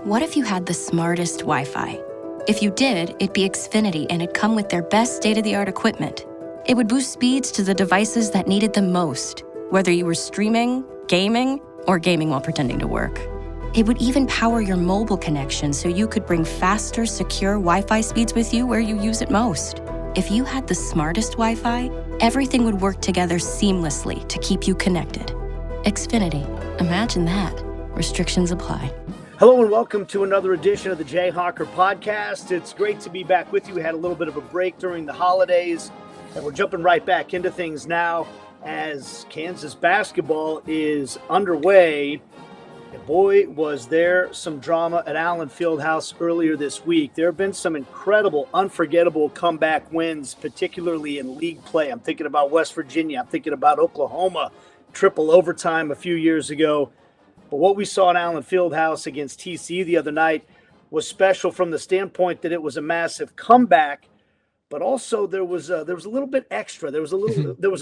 What if you had the smartest Wi-Fi? If you did, it'd be Xfinity and it'd come with their best state-of-the-art equipment. It would boost speeds to the devices that needed them most, whether you were streaming, gaming, or gaming while pretending to work. It would even power your mobile connection so you could bring faster, secure Wi-Fi speeds with you where you use it most. If you had the smartest Wi-Fi, everything would work together seamlessly to keep you connected. Xfinity. Imagine that. Restrictions apply. Hello and welcome to another edition of the Jayhawker Podcast. It's great to be back with you. We had a little bit of a break during the holidays, and we're jumping right back into things now as Kansas basketball is underway. And boy, was there some drama at Allen Fieldhouse earlier this week. There have been some incredible, unforgettable comeback wins, particularly in league play. I'm thinking about West Virginia. I'm thinking about Oklahoma, triple overtime a few years ago. But what we saw in Allen Fieldhouse against TCU the other night was special from the standpoint that it was a massive comeback, but also there was a little bit extra. There was a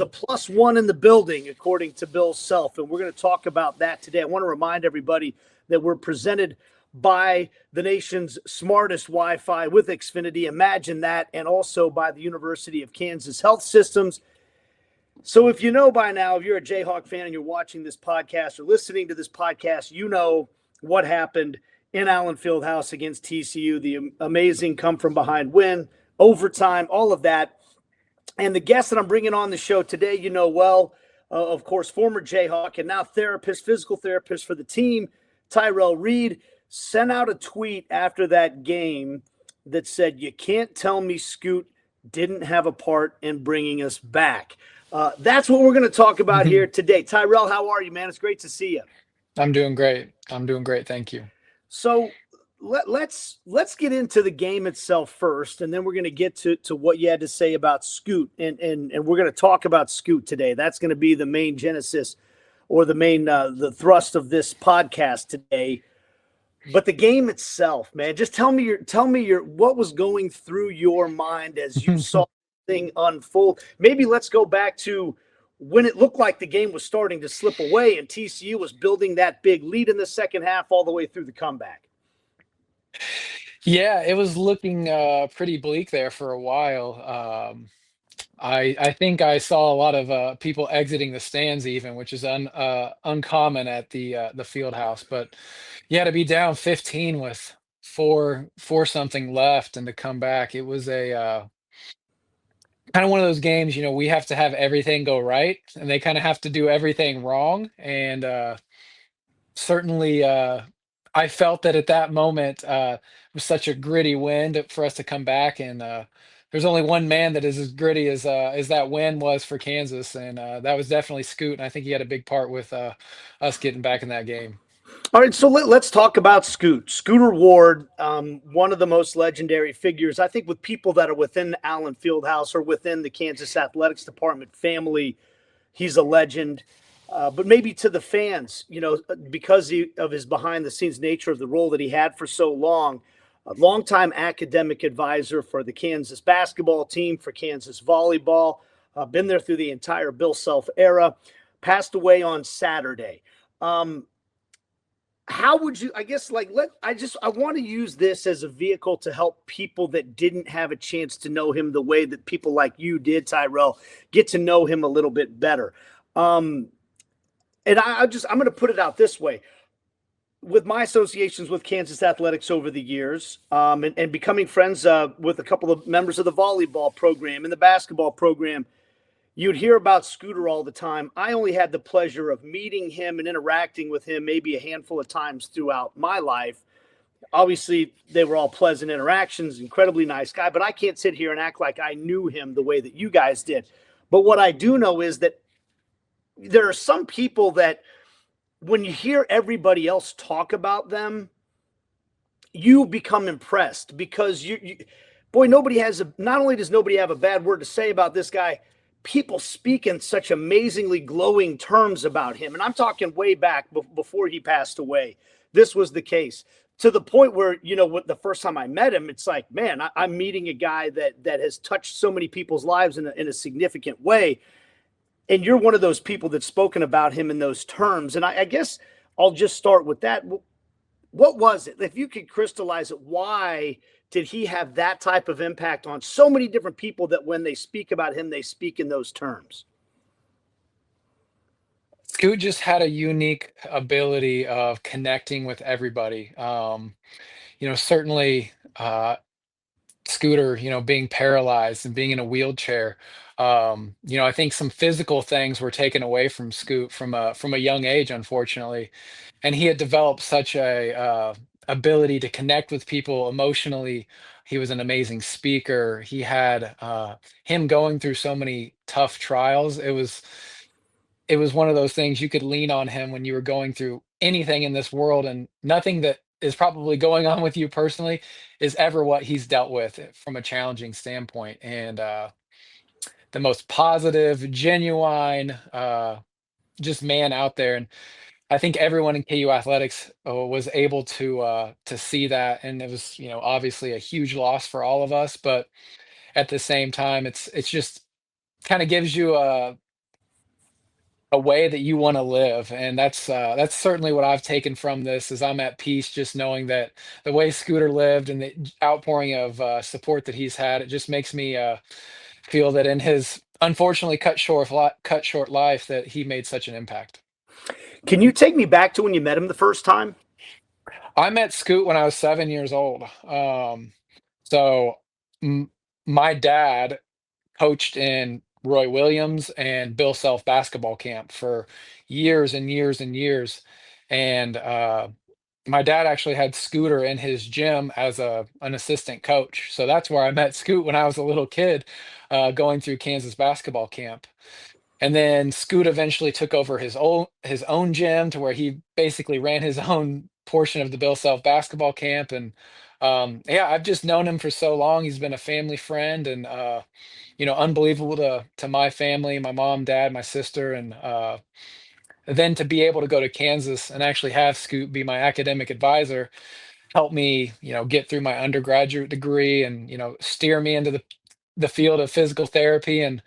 +1 in the building, according to Bill Self, and we're going to talk about that today. I want to remind everybody that we're presented by the nation's smartest Wi-Fi with Xfinity. Imagine that, and also by the University of Kansas Health Systems. So if you know by now, if you're a Jayhawk fan and you're watching this podcast or listening to this podcast, you know what happened in Allen Fieldhouse against TCU, the amazing come-from-behind win, overtime, all of that. And the guest that I'm bringing on the show today, you know well, of course, former Jayhawk and now physical therapist for the team, Tyrel Reed, sent out a tweet after that game that said, "You can't tell me Scoot didn't have a part in bringing us back." That's what we're going to talk about here today. Tyrel, how are you, man? It's great to see you. I'm doing great. Thank you. So let's get into the game itself first, and then we're going to get to what you had to say about Scoot, and we're going to talk about Scoot today. That's going to be the main genesis or the main the thrust of this podcast today. But the game itself, man, just tell me what was going through your mind as you saw thing unfold. Maybe let's go back to when it looked like the game was starting to slip away and TCU was building that big lead in the second half all the way through the comeback. Yeah, it was looking pretty bleak there for a while. I think I saw a lot of people exiting the stands even, which is uncommon at the field house. But yeah, to be down 15 with four something left and to come back, it was a kind of one of those games, we have to have everything go right, and they kind of have to do everything wrong. And certainly, I felt that at that moment, it was such a gritty win for us to come back. And there's only one man that is as gritty as that win was for Kansas, and that was definitely Scoot. And I think he had a big part with us getting back in that game. All right, so let's talk about Scoot. Scooter Ward, one of the most legendary figures, I think, with people that are within Allen Fieldhouse or within the Kansas Athletics Department family. He's a legend. But maybe to the fans, because of his behind-the-scenes nature of the role that he had for so long, a longtime academic advisor for the Kansas basketball team, for Kansas volleyball, been there through the entire Bill Self era, passed away on Saturday. How would you, I guess, I want to use this as a vehicle to help people that didn't have a chance to know him the way that people like you did, Tyrel, get to know him a little bit better. And I'm going to put it out this way. With my associations with Kansas athletics over the years, and becoming friends with a couple of members of the volleyball program and the basketball program, you'd hear about Scooter all the time. I only had the pleasure of meeting him and interacting with him maybe a handful of times throughout my life. Obviously, they were all pleasant interactions, incredibly nice guy, but I can't sit here and act like I knew him the way that you guys did. But what I do know is that there are some people that when you hear everybody else talk about them, you become impressed because not only does nobody have a bad word to say about this guy, people speak in such amazingly glowing terms about him. And I'm talking way back before he passed away. This was the case to the point where, the first time I met him, it's like, man, I'm meeting a guy that has touched so many people's lives in a significant way. And you're one of those people that's spoken about him in those terms. And I guess I'll just start with that. What was it? If you could crystallize it, why did he have that type of impact on so many different people that when they speak about him, they speak in those terms? Scoot just had a unique ability of connecting with everybody. Certainly, Scooter, being paralyzed and being in a wheelchair. I think some physical things were taken away from Scoot from a young age, unfortunately, and he had developed such a ability to connect with people emotionally. He was an amazing speaker. He had him going through so many tough trials. It was one of those things you could lean on him when you were going through anything in this world, and nothing that is probably going on with you personally is ever what he's dealt with from a challenging standpoint. And the most positive, genuine, just man out there. And I think everyone in KU athletics was able to see that, and it was obviously a huge loss for all of us. But at the same time, it's just kind of gives you a way that you want to live, and that's certainly what I've taken from this. Is I'm at peace just knowing that the way Scooter lived and the outpouring of support that he's had, it just makes me feel that in his unfortunately cut short life, that he made such an impact. Can you take me back to when you met him the first time? I met Scoot when I was 7 years old. So m- my dad coached in Roy Williams and Bill Self basketball camp for years and years and years. And my dad actually had Scooter in his gym as an assistant coach. So that's where I met Scoot when I was a little kid, going through Kansas basketball camp. And then Scoot eventually took over his own gym to where he basically ran his own portion of the Bill Self basketball camp. And yeah, I've just known him for so long. He's been a family friend, and unbelievable to my family, my mom, dad, my sister, and then to be able to go to Kansas and actually have Scoot be my academic advisor helped me, get through my undergraduate degree and steer me into the field of physical therapy. And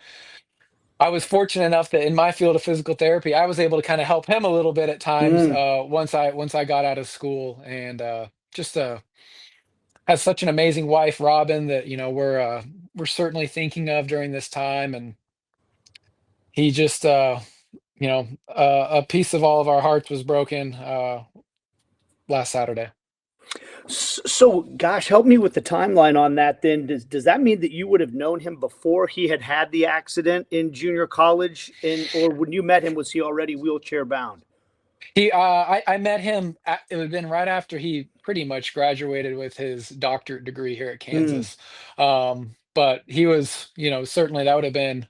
I was fortunate enough that in my field of physical therapy, I was able to kind of help him a little bit at times Mm. once I got out of school. And just has such an amazing wife, Robin, that we're certainly thinking of during this time. And he just a piece of all of our hearts was broken last Saturday. So, gosh, help me with the timeline on that. Then, does that mean that you would have known him before he had the accident in junior college, and or when you met him, was he already wheelchair bound? I met him. It would have been right after he pretty much graduated with his doctorate degree here at Mm. Kansas. But he was, certainly that would have been,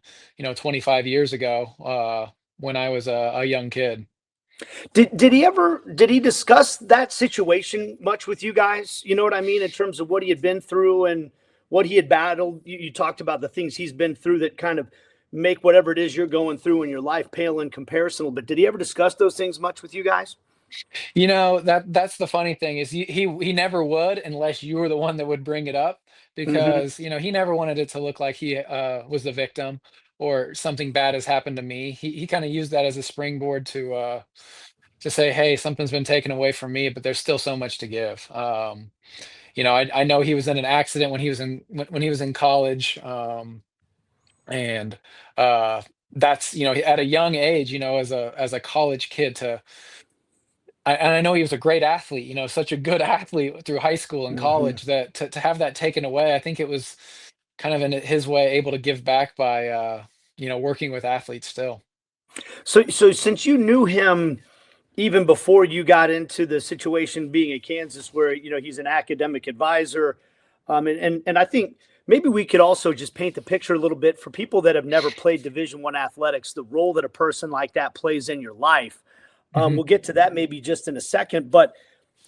25 years ago, when I was a young kid. Did he discuss that situation much with you guys? You know what I mean, in terms of what he had been through and what he had battled. You talked about the things he's been through that kind of make whatever it is you're going through in your life pale in comparison. But did he ever discuss those things much with you guys? That's the funny thing is he never would unless you were the one that would bring it up, Hmm. because he never wanted it to look like he was the victim or something bad has happened to me. He kind of used that as a springboard to say, hey, something's been taken away from me, but there's still so much to give. I know he was in an accident when he was in college, and uh, that's at a young age, as a college kid and I know he was a great athlete, such a good athlete through high school and Hmm. college, that to have that taken away, I think it was kind of in his way able to give back by working with athletes still. So since you knew him even before you got into the situation being at Kansas, where he's an academic advisor, and I think maybe we could also just paint the picture a little bit for people that have never played Division I athletics, the role that a person like that plays in your life. Mhm. We'll get to that maybe just in a second, but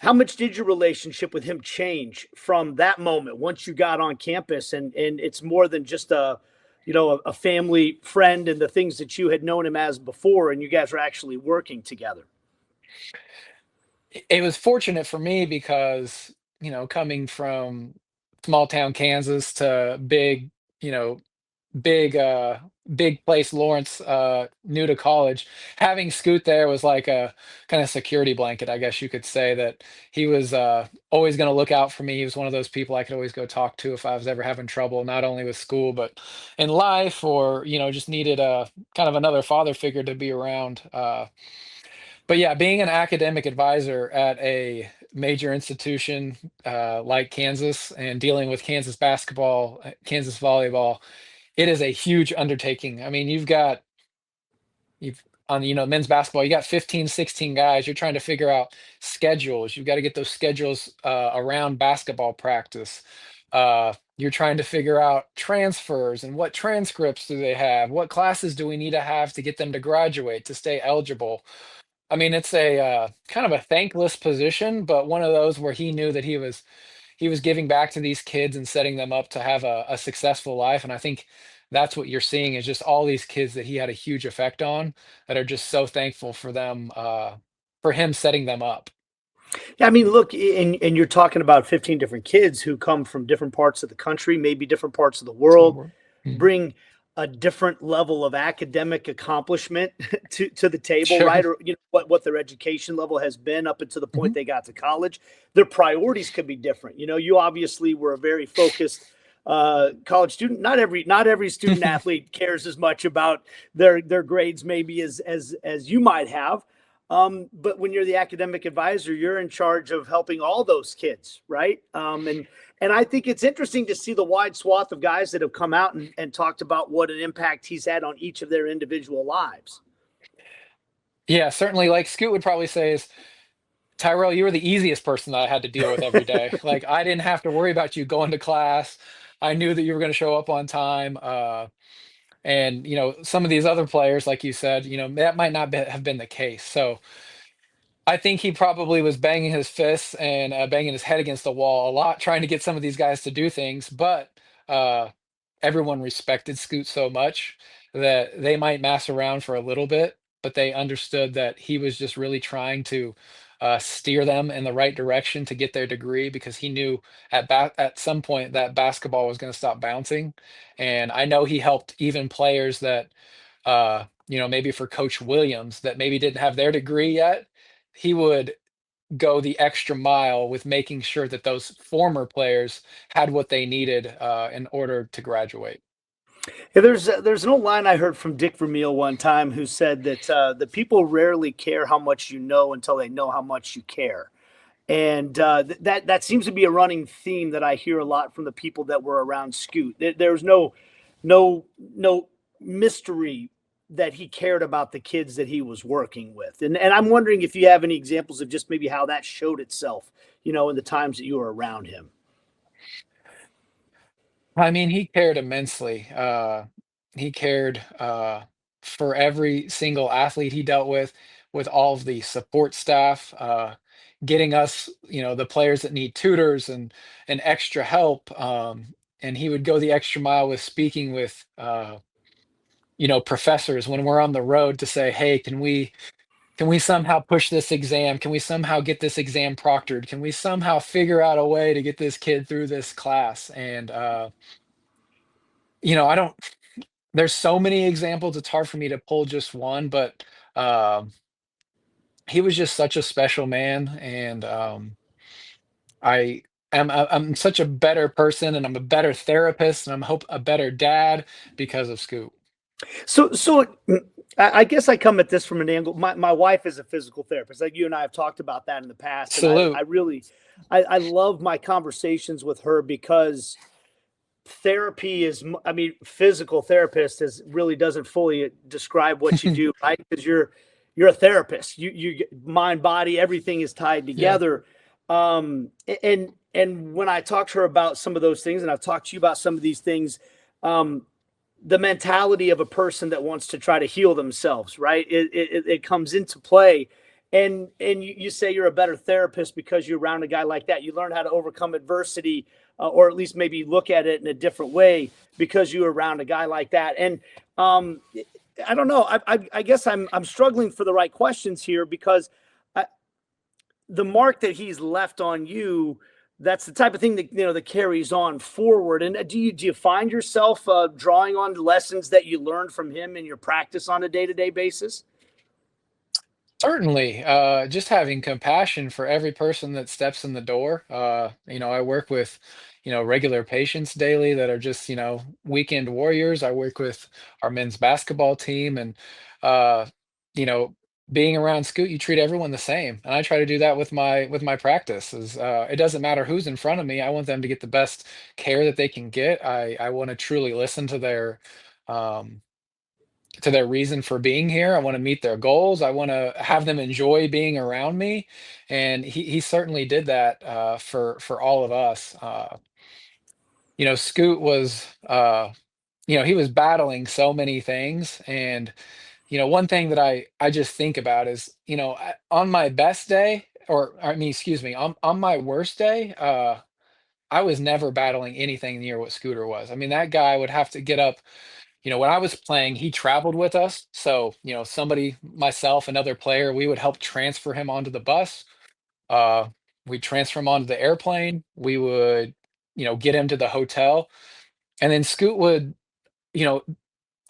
how much did your relationship with him change from that moment once you got on campus, and it's more than just a family friend and the things that you had known him as before, and you guys were actually working together? It was fortunate for me because, coming from small town Kansas to big, you know, big, big place Lawrence, new to college, having Scoot there was like a kind of security blanket, I guess you could say, that he was always going to look out for me. He was one of those people I could always go talk to if I was ever having trouble, not only with school, but in life, or, just needed a kind of another father figure to be around. But yeah, being an academic advisor at a major institution like Kansas and dealing with Kansas basketball, Kansas volleyball, it is a huge undertaking. I mean, you've on men's basketball, you got 15, 16 guys. You're trying to figure out schedules. You've got to get those schedules around basketball practice. You're trying to figure out transfers and what transcripts do they have? What classes do we need to have to get them to graduate to stay eligible? I mean, it's a kind of a thankless position, but one of those where he knew that he was giving back to these kids and setting them up to have a successful life. And I think that's what you're seeing is just all these kids that he had a huge effect on that are just so thankful for them, for him setting them up. Yeah, I mean, look, and you're talking about 15 different kids who come from different parts of the country, maybe different parts of the world, Mhm. bring a different level of academic accomplishment to the table, Sure. right? Or what their education level has been up until the point Mhm. they got to college. Their priorities could be different. You obviously were a very focused college student. Not every student athlete cares as much about their grades maybe as you might have. But when you're the academic advisor, you're in charge of helping all those kids, right? And I think it's interesting to see the wide swath of guys that have come out and talked about what an impact he's had on each of their individual lives. Yeah, certainly. Like Scoot would probably say is, Tyrell, you were the easiest person that I had to deal with every day. Like I didn't have to worry about you going to class. I knew that you were going to show up on time. And some of these other players, like you said, that might not have been the case. So I think he probably was banging his fists and banging his head against the wall a lot, trying to get some of these guys to do things. But uh, everyone respected Scoot so much that they might mess around for a little bit, but they understood that he was just really trying to steer them in the right direction to get their degree, because he knew at some point that basketball was going to stop bouncing. And I know he helped even players that maybe for Coach Williams that maybe didn't have their degree yet. He would go the extra mile with making sure that those former players had what they needed in order to graduate. Yeah, there's an old line I heard from Dick Vermeil one time who said that the people rarely care how much you know until they know how much you care. And that seems to be a running theme that I hear a lot from the people that were around Scoot. There's no mystery that he cared about the kids that he was working with. And I'm wondering if you have any examples of just maybe how that showed itself, in the times that you were around him. I mean, he cared immensely. He cared for every single athlete he dealt with all of the support staff, getting us, the players that need tutors and extra help. And he would go the extra mile with speaking with, professors when we're on the road to say, hey, can we somehow push this exam? Can we somehow get this exam proctored? Can we somehow figure out a way to get this kid through this class? And, I don't, there's so many examples, it's hard for me to pull just one, but um, he was just such a special man. And I'm such a better person, and I'm a better therapist, and I'm hope a better dad because of Scoop. So I guess I come at this from an angle. My wife is a physical therapist. Like you and I have talked about that in the past. And I Salute. really, I love my conversations with her because therapy is, I mean, physical therapist really doesn't fully describe what you do, right? Because you're a therapist. You mind, body, everything is tied Yeah. together. And when I talk to her about some of those things, and I've talked to you about some of these things, the mentality of a person that wants to try to heal themselves, right? It comes into play. And you say you're a better therapist because you're around a guy like that. You learn how to overcome adversity, or at least maybe look at it in a different way because you're around a guy like that. And I don't know. I guess I'm struggling for the right questions here because the mark that he's left on you that's the type of thing that that carries on forward. And do you find yourself drawing on lessons that you learned from him in your practice on a day to day basis? Certainly, just having compassion for every person that steps in the door. I work with, regular patients daily that are just, weekend warriors. I work with our men's basketball team, and uh, you know, being around Scoot, you treat everyone the same, and I try to do that with my practice. It doesn't matter who's in front of me. I want them to get the best care that they can get. I want to truly listen um, to their reason for being here. I want to meet their goals. I want to have them enjoy being around me, and he certainly did that for all of us. Scoot was he was battling so many things, and one thing that I just think about is on my best day, or I mean, excuse me, on my worst day. I was never battling anything near what Scooter was. I mean, that guy would have to get up. When I was playing, he traveled with us. So, somebody, myself, another player, we would help transfer him onto the bus. Uh, we'd transfer him onto the airplane. We would, get him to the hotel. And then Scoot would, you know,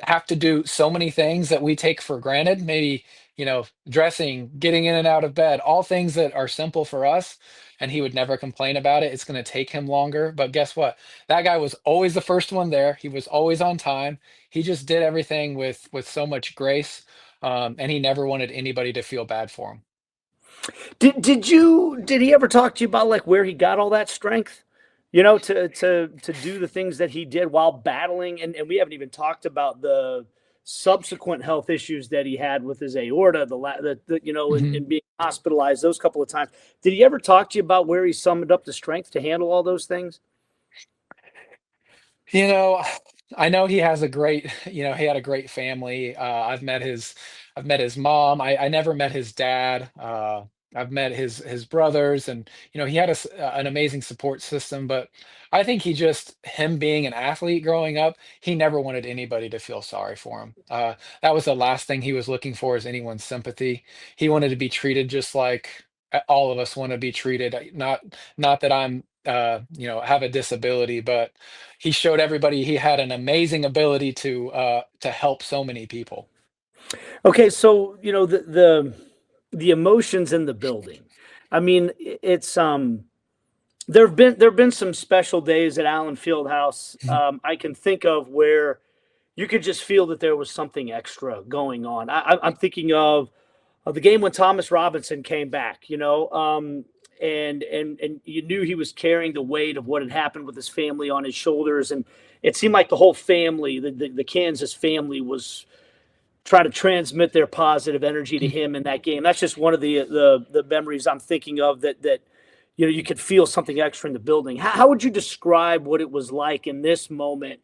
have to do so many things that we take for granted, maybe, dressing, getting in and out of bed, all things that are simple for us. And he would never complain about it. It's going to take him longer. But guess what? That guy was always the first one there. He was always on time. He just did everything with so much grace. And he never wanted anybody to feel bad for him. Did he ever talk to you about like where he got all that strength? To do the things that he did while battling, and we haven't even talked about the subsequent health issues that he had with his aorta, Mhm. and being hospitalized those couple of times. Did he ever talk to you about where he summoned up the strength to handle all those things? You know, I know he has a great, he had a great family. I've met his mom. I never met his dad. I've met his brothers, and he had an amazing support system. But I think him being an athlete growing up, he never wanted anybody to feel sorry for him. That was the last thing he was looking for, is anyone's sympathy. He wanted to be treated just like all of us want to be treated. Not that I'm have a disability, but he showed everybody he had an amazing ability to help so many people. Okay, so the emotions in the building. I mean, it's there have been some special days at Allen Fieldhouse Mhm. I can think of where you could just feel that there was something extra going on. I'm thinking of the game when Thomas Robinson came back, and you knew he was carrying the weight of what had happened with his family on his shoulders, and it seemed like the whole family, the Kansas family, was trying to transmit their positive energy to him in that game. That's just one of the memories I'm thinking of that you could feel something extra in the building. How would you describe what it was like in this moment?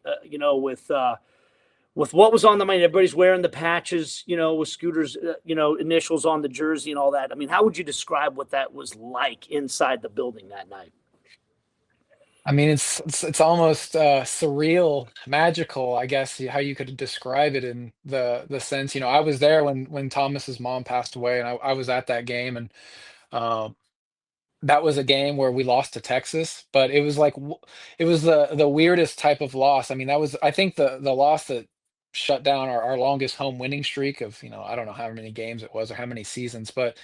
With what was on the mind, everybody's wearing the patches, with Scooter's, initials on the jersey and all that. I mean, how would you describe what that was like inside the building that night? I mean, it's almost surreal, magical, I guess, how you could describe it, in the sense. I was there when Thomas's mom passed away, and I was at that game, and uh, that was a game where we lost to Texas, but it was like it was the weirdest type of loss. I mean, that was, I think, the loss that shut down our longest home winning streak of, I don't know how many games it was or how many seasons, but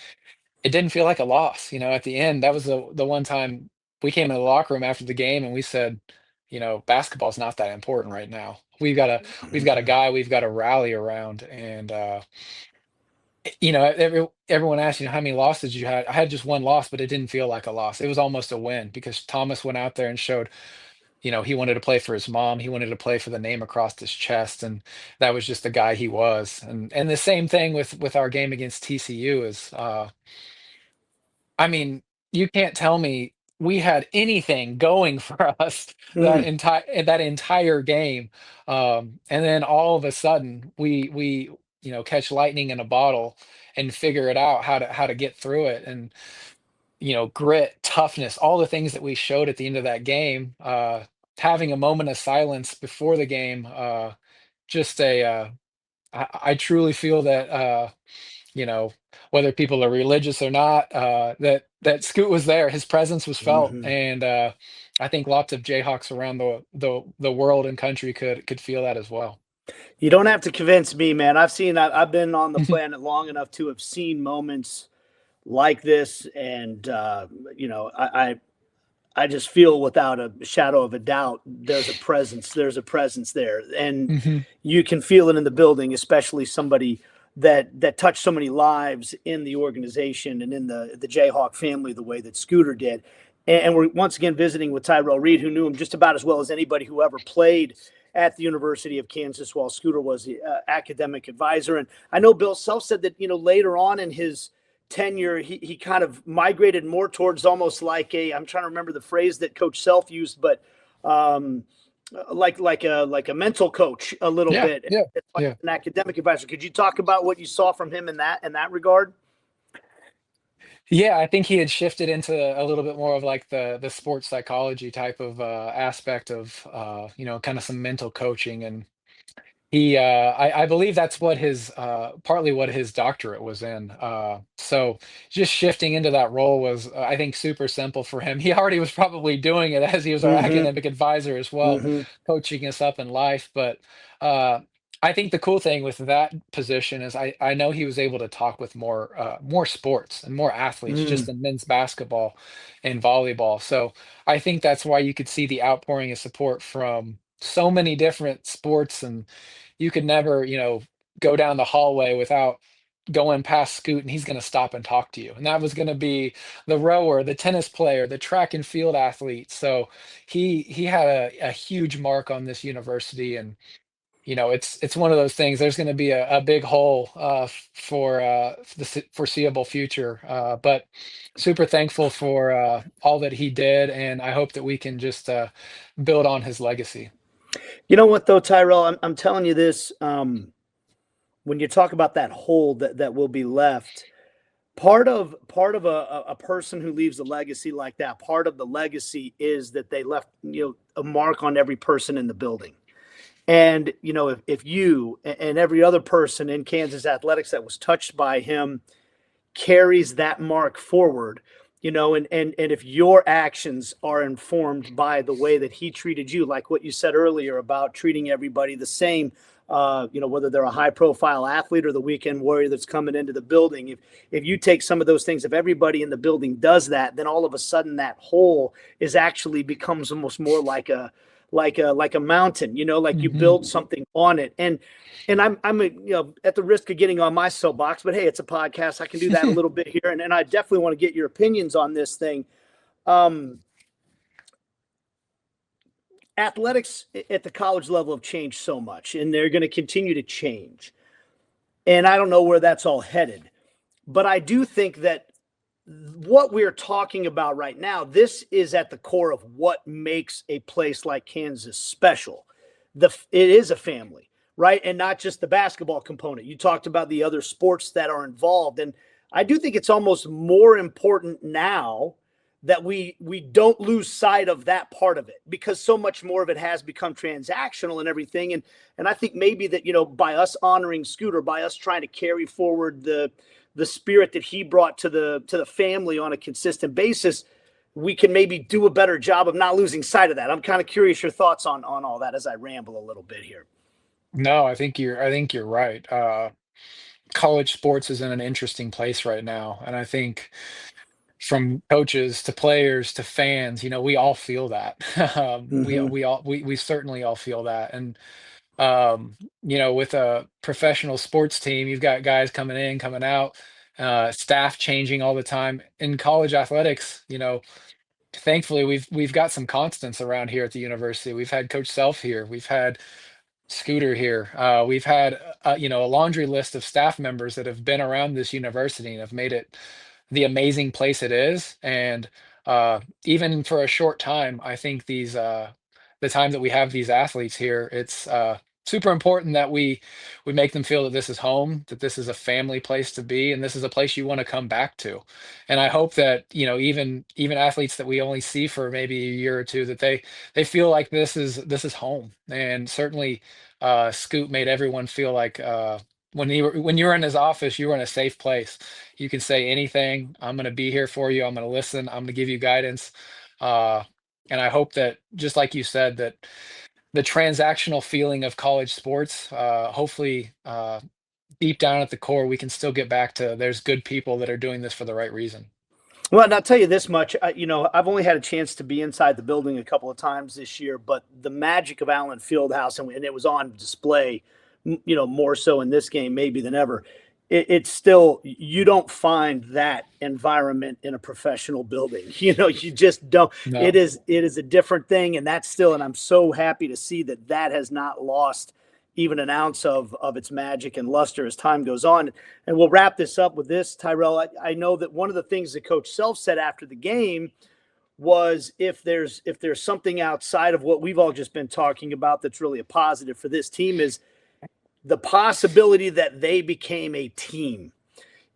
it didn't feel like a loss. At the end, that was the one time we came in the locker room after the game and we said, basketball's not that important right now. We've got a guy we've got to rally around, and everyone asks, how many losses you had. I had just one loss, but it didn't feel like a loss. It was almost a win, because Thomas went out there and showed, he wanted to play for his mom. He wanted to play for the name across his chest, and that was just the guy he was. And the same thing with our game against TCU is, I mean, you can't tell me we had anything going for us Mm. that entire game, and then all of a sudden we catch lightning in a bottle and figure it out, how to get through it, and grit, toughness, all the things that we showed at the end of that game. Having a moment of silence before the game, just a I truly feel that. you know, whether people are religious or not, that Scoot was there. His presence was felt, Hmm. and I think lots of Jayhawks around the world and country could feel that as well. You don't have to convince me, man. I've been on the planet long enough to have seen moments like this, and I just feel without a shadow of a doubt there's a presence. There's a presence there, and Hmm. you can feel it in the building, especially somebody that touched so many lives in the organization and in the Jayhawk family the way that Scooter did. And we're once again visiting with Tyrel Reed, who knew him just about as well as anybody who ever played at the University of Kansas while Scooter was the academic advisor. And I know Bill Self said that, later on in his tenure, he kind of migrated more towards almost like I'm trying to remember the phrase that Coach Self used, but um, like a mental coach a little Yeah, bit, yeah, like yeah. an academic advisor. Could you talk about what you saw from him in that regard? Yeah, I think he had shifted into a little bit more of like the sports psychology type of aspect of kind of some mental coaching. And I believe that's what his partly what his doctorate was in. So just shifting into that role was, I think, super simple for him. He already was probably doing it as he was our Mm-hmm. academic advisor as well, Mm-hmm. coaching us up in life. But uh, I think the cool thing with that position is I know he was able to talk with more sports and more athletes, just Mm. in men's basketball and volleyball. So I think that's why you could see the outpouring of support from so many different sports, and you could never, go down the hallway without going past Scoot and he's going to stop and talk to you. And that was going to be the rower, the tennis player, the track and field athlete. So he had a huge mark on this university. And it's one of those things. There's going to be a big hole for the foreseeable future. But super thankful for all that he did, and I hope that we can just build on his legacy. You know what though, Tyrell? I'm telling you this. When you talk about that hole that will be left, part of a person who leaves a legacy like that, part of the legacy is that they left a mark on every person in the building. And if you and every other person in Kansas athletics that was touched by him carries that mark forward, and if your actions are informed by the way that he treated you, like what you said earlier about treating everybody the same, whether they're a high profile athlete or the weekend warrior that's coming into the building, if you take some of those things, if everybody in the building does that, then all of a sudden that whole is actually becomes almost more like a mountain, like you Hmm. build something on it. And I'm at the risk of getting on my soapbox, but hey, it's a podcast. I can do that a little bit here. And I definitely want to get your opinions on this thing. Um, Athletics at the college level have changed so much, and they're going to continue to change. And I don't know where that's all headed. But I do think that what we're talking about right now, this is at the core of what makes a place like Kansas special. It is a family, right? And not just the basketball component. You talked about the other sports that are involved. And I do think it's almost more important now that we don't lose sight of that part of it, because so much more of it has become transactional and everything. And I think maybe that, by us honoring Scooter, by us trying to carry forward the spirit that he brought to the family on a consistent basis, we can maybe do a better job of not losing sight of that. I'm kind of curious your thoughts on all that as I ramble a little bit here. No, I think you're right. College sports is in an interesting place right now, and I think from coaches to players to fans, we all feel that. Mm-hmm. We certainly all feel that. And with a professional sports team, you've got guys coming in, coming out, staff changing all the time. In college athletics, thankfully we've got some constants around here at the university. We've had Coach Self here. We've had Scooter here. We've had a laundry list of staff members that have been around this university and have made it the amazing place it is. And even for a short time, I think the time that we have these athletes here, it's super important that we make them feel that this is home, that this is a family place to be, and this is a place you want to come back to. And I hope that even athletes that we only see for maybe a year or two, that they feel like this is home. And certainly Scoot made everyone feel like when you were in his office, you were in a safe place. You can say anything. I'm going to be here for you. I'm going to listen. I'm going to give you guidance. Uh, and I hope that, just like you said, that the transactional feeling of college sports, hopefully, deep down at the core, we can still get back to there's good people that are doing this for the right reason. Well, and I'll tell you this much, I've only had a chance to be inside the building a couple of times this year, but the magic of Allen Fieldhouse, and it was on display, more so in this game maybe than ever. It's still, you don't find that environment in a professional building. You just don't. No. It is a different thing, and that's still, and I'm so happy to see that has not lost even an ounce of its magic and luster as time goes on. And we'll wrap this up with this, Tyrel. I know that one of the things that Coach Self said after the game was if there's something outside of what we've all just been talking about that's really a positive for this team is the possibility that they became a team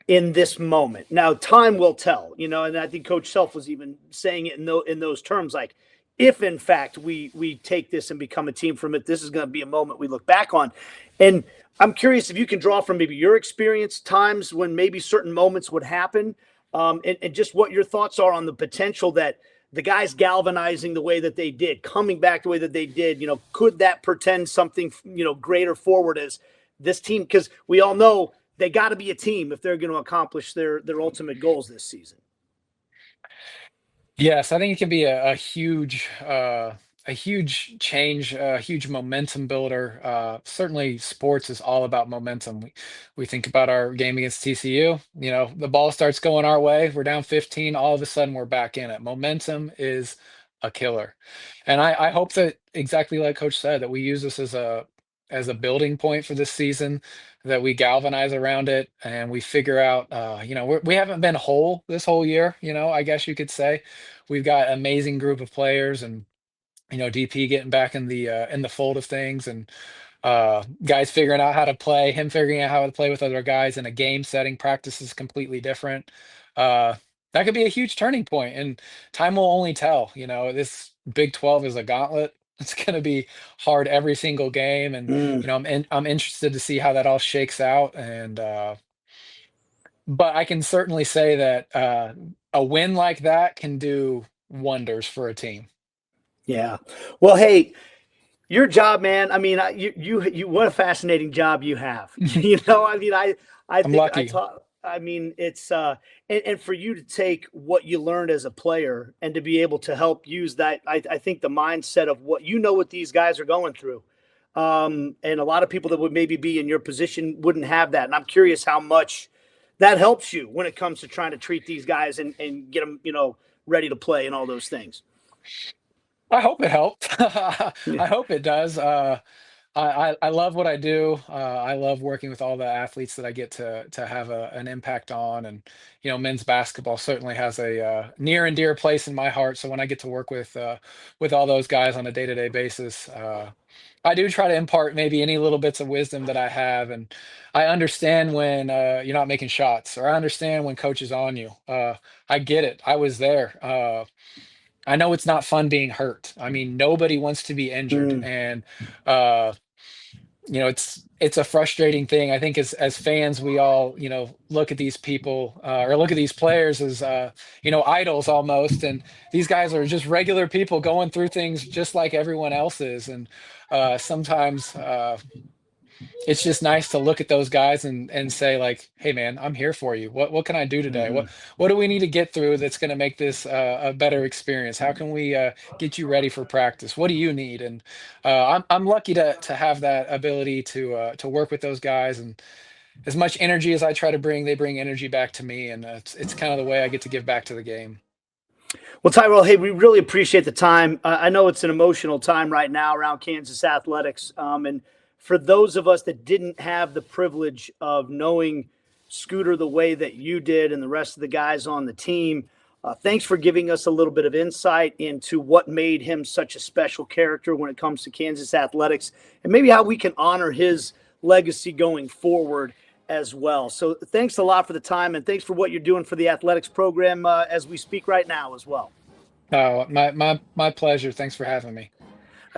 in this moment. Now, time will tell, and I think Coach Self was even saying it in those terms, like, if in fact we take this and become a team from it, this is going to be a moment we look back on. And I'm curious if you can draw from maybe your experience, times when maybe certain moments would happen, and just what your thoughts are on the potential that the guys galvanizing the way that they did, coming back the way that they did, could that portend something, greater forward as this team? Because we all know they got to be a team if they're going to accomplish their ultimate goals this season. Yes, I think it can be a huge change, a huge momentum builder. Certainly, sports is all about momentum. We think about our game against TCU. The ball starts going our way. We're down 15. All of a sudden, we're back in it. Momentum is a killer, and I hope that, exactly like Coach said, that we use this as a building point for this season, that we galvanize around it and we figure out, we haven't been whole this whole year, I guess you could say. We've got amazing group of players, and, DP getting back in the fold of things, and guys figuring out how to play, him figuring out how to play with other guys in a game setting. Practice is completely different. That could be a huge turning point, and time will only tell. This Big 12 is a gauntlet. It's going to be hard every single game, and I'm interested to see how that all shakes out. And but I can certainly say that a win like that can do wonders for a team. Yeah. Well, hey, your job, man. I mean, you what a fascinating job you have. I I'm think lucky. it's and for you to take what you learned as a player and to be able to help use that, I think the mindset of what these guys are going through. And a lot of people that would maybe be in your position wouldn't have that. And I'm curious how much that helps you when it comes to trying to treat these guys and get them, ready to play and all those things. I hope it helped. Yeah. I hope it does. I love what I do. I love working with all the athletes that I get to have an impact on, and men's basketball certainly has a near and dear place in my heart. So when I get to work with all those guys on a day-to-day basis, I do try to impart maybe any little bits of wisdom that I have, and I understand when you're not making shots, or I understand when coach is on you. I get it. I was there. I know it's not fun being hurt. I mean, nobody wants to be injured, Mm. and uh, it's a frustrating thing. I think as fans, we all look at these people, or look at these players as idols almost, and these guys are just regular people going through things just like everyone else is, and sometimes it's just nice to look at those guys and say, like, hey man, I'm here for you. What can I do today? Mhm. What do we need to get through that's going to make this a better experience? How can we get you ready for practice? What do you need? And I'm lucky to have that ability to work with those guys, and as much energy as I try to bring, they bring energy back to me, and it's kind of the way I get to give back to the game. Well, Tyrel, hey, we really appreciate the time. I know it's an emotional time right now around Kansas athletics. And for those of us that didn't have the privilege of knowing Scooter the way that you did and the rest of the guys on the team, thanks for giving us a little bit of insight into what made him such a special character when it comes to Kansas athletics, and maybe how we can honor his legacy going forward as well. So thanks a lot for the time, and thanks for what you're doing for the athletics program as we speak right now as well. Oh, my pleasure. Thanks for having me.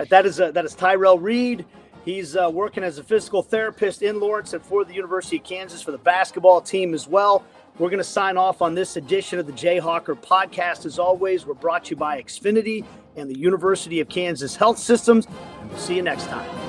That is Tyrel Reed. He's working as a physical therapist in Lawrence and for the University of Kansas for the basketball team as well. We're going to sign off on this edition of the Jayhawker Podcast. As always, we're brought to you by Xfinity and the University of Kansas Health Systems, and we'll see you next time.